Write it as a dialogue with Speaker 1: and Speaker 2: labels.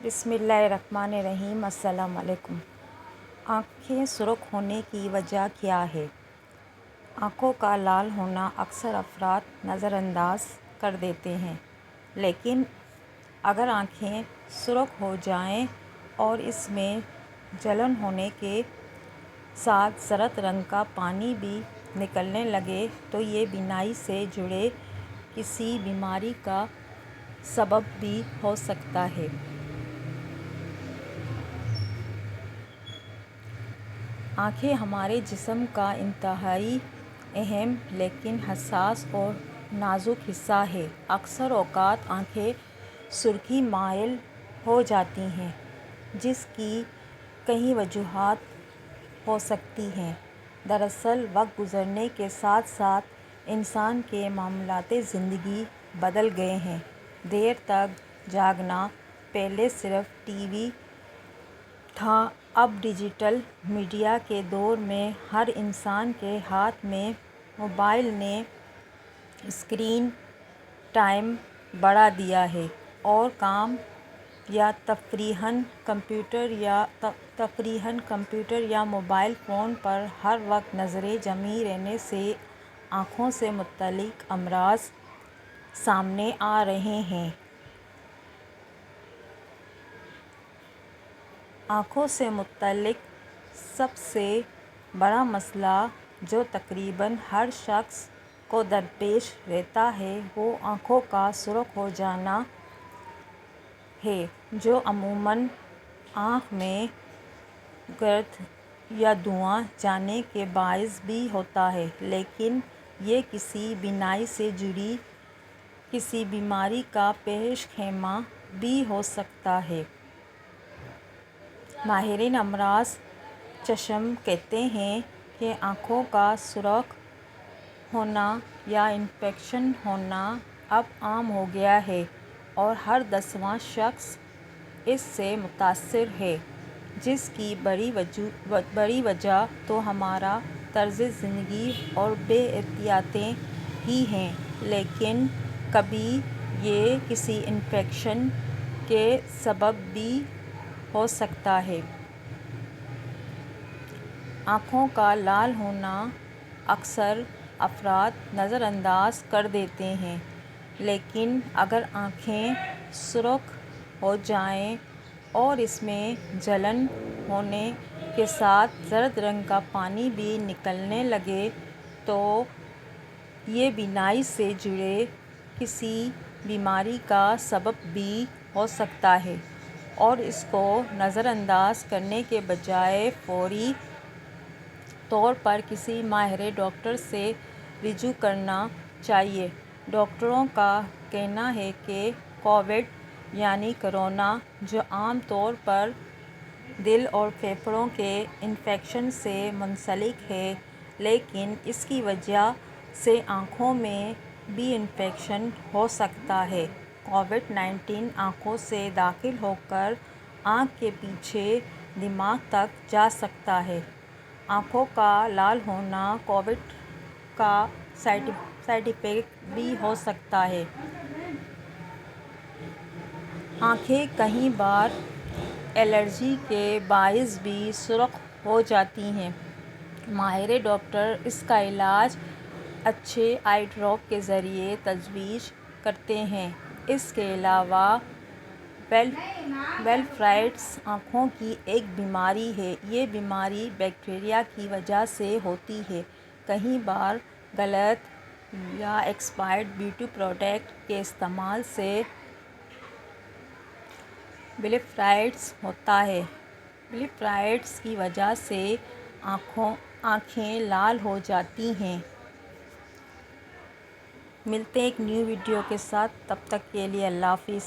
Speaker 1: بسم اللہ الرحمن الرحیم۔ السلام علیکم۔ آنکھیں سرخ ہونے کی وجہ کیا ہے؟ آنکھوں کا لال ہونا اکثر افراد نظر انداز کر دیتے ہیں، لیکن اگر آنکھیں سرخ ہو جائیں اور اس میں جلن ہونے کے ساتھ زرد رنگ کا پانی بھی نکلنے لگے تو یہ بینائی سے جڑے کسی بیماری کا سبب بھی ہو سکتا ہے۔ آنکھیں ہمارے جسم کا انتہائی اہم لیکن حساس اور نازک حصہ ہے۔ اکثر اوقات آنکھیں سرخی مائل ہو جاتی ہیں، جس کی کئی وجوہات ہو سکتی ہیں۔ دراصل وقت گزرنے کے ساتھ ساتھ انسان کے معمولات زندگی بدل گئے ہیں۔ دیر تک جاگنا پہلے صرف ٹی وی تھا، اب ڈیجیٹل میڈیا کے دور میں ہر انسان کے ہاتھ میں موبائل نے اسکرین ٹائم بڑھا دیا ہے اور کام یا تفریحاً کمپیوٹر یا موبائل فون پر ہر وقت نظریں جمی رہنے سے آنکھوں سے متعلق امراض سامنے آ رہے ہیں۔ آنکھوں سے متعلق سب سے بڑا مسئلہ جو تقریباً ہر شخص کو درپیش رہتا ہے وہ آنکھوں کا سرخ ہو جانا ہے، جو عموماً آنکھ میں گرد یا دھواں جانے کے باعث بھی ہوتا ہے، لیکن یہ کسی بینائی سے جڑی کسی بیماری کا پیش خیمہ بھی ہو سکتا ہے۔ ماہرین امراض چشم کہتے ہیں کہ آنکھوں کا سرخ ہونا یا انفیکشن ہونا اب عام ہو گیا ہے اور ہر 10واں شخص اس سے متاثر ہے، جس کی بڑی وجہ تو ہمارا طرز زندگی اور بے احتیاطی ہی ہے، لیکن کبھی یہ کسی انفیکشن کے سبب بھی ہو سکتا ہے۔ آنکھوں کا لال ہونا اکثر افراد نظر انداز کر دیتے ہیں، لیکن اگر آنکھیں سرخ ہو جائیں اور اس میں جلن ہونے کے ساتھ زرد رنگ کا پانی بھی نکلنے لگے تو یہ بینائی سے جڑے کسی بیماری کا سبب بھی ہو سکتا ہے اور اس کو نظر انداز کرنے کے بجائے فوری طور پر کسی ماہر ڈاکٹر سے رجوع کرنا چاہیے۔ ڈاکٹروں کا کہنا ہے کہ کووڈ یعنی کورونا، جو عام طور پر دل اور پھیپھڑوں کے انفیکشن سے منسلک ہے، لیکن اس کی وجہ سے آنکھوں میں بھی انفیکشن ہو سکتا ہے۔ کووڈ-19 آنکھوں سے داخل ہو کر آنکھ کے پیچھے دماغ تک جا سکتا ہے۔ آنکھوں کا لال ہونا کووڈ کا سائیڈ افیکٹ بھی ہو سکتا ہے۔ آنکھیں کئی بار الرجی کے باعث بھی سرخ ہو جاتی ہیں۔ ماہر ڈاکٹر اس کا علاج اچھے آئی ڈراپ کے ذریعے تجویز کرتے ہیں۔ اس کے علاوہ بلیفارائٹس آنکھوں کی ایک بیماری ہے۔ یہ بیماری بیکٹیریا کی وجہ سے ہوتی ہے۔ کئی بار غلط یا ایکسپائرڈ بیوٹی پروڈکٹ کے استعمال سے بلیفارائٹس ہوتا ہے۔ بلیفارائٹس کی وجہ سے آنکھیں لال ہو جاتی ہیں۔ ملتے ہیں ایک نیو ویڈیو کے ساتھ، تب تک کے لیے اللہ حافظ۔